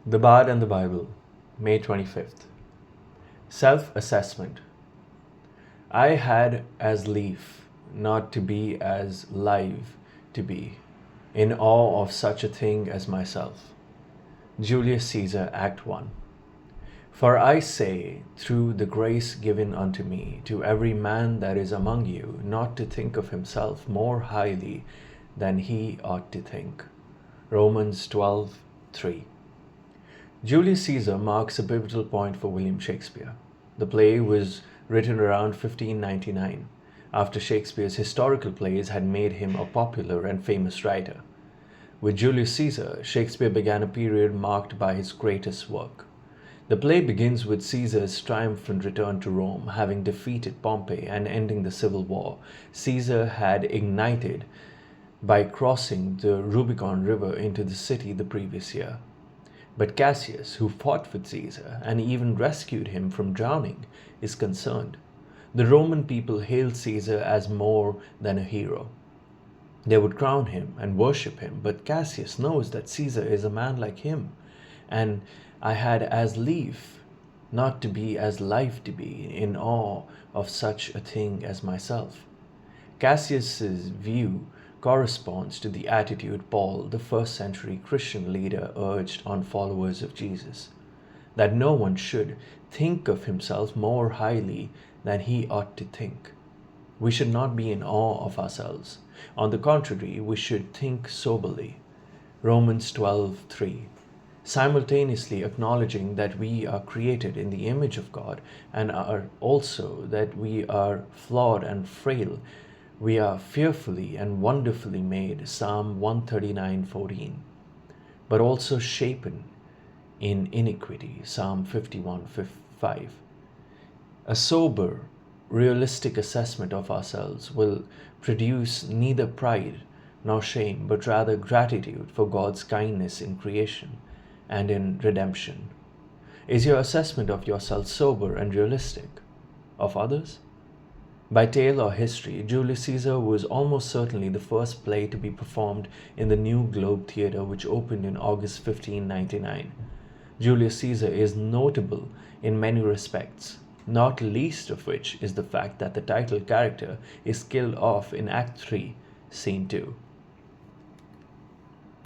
The Bard and the Bible, May 25th. Self-assessment. I had as lief not to be as live to be, in awe of such a thing as myself. Julius Caesar, Act 1. For I say, through the grace given unto me, to every man that is among you, not to think of himself more highly than he ought to think. Romans 12:3. Julius Caesar marks a pivotal point for William Shakespeare. The play was written around 1599, after Shakespeare's historical plays had made him a popular and famous writer. With Julius Caesar, Shakespeare began a period marked by his greatest work. The play begins with Caesar's triumphant return to Rome, having defeated Pompey and ending the civil war Caesar had ignited by crossing the Rubicon River into the city the previous year. But Cassius, who fought with Caesar and even rescued him from drowning, is concerned. The Roman people hailed Caesar as more than a hero. They would crown him and worship him, but Cassius knows that Caesar is a man like him, and I had as lief not to be as life to be, in awe of such a thing as myself. Cassius's view corresponds to the attitude Paul, the first century Christian leader, urged on followers of Jesus, that no one should think of himself more highly than he ought to think. We should not be in awe of ourselves. On the contrary, we should think soberly. Romans 12:3. Simultaneously acknowledging that we are created in the image of God and are also that we are flawed and frail. We are fearfully and wonderfully made, Psalm 139:14, but also shapen in iniquity, Psalm 51:5. A sober, realistic assessment of ourselves will produce neither pride nor shame, but rather gratitude for God's kindness in creation and in redemption. Is your assessment of yourself sober and realistic? Of others? By tale or history, Julius Caesar was almost certainly the first play to be performed in the New Globe Theatre, which opened in August 1599. Julius Caesar is notable in many respects, not least of which is the fact that the title character is killed off in Act 3, Scene 2.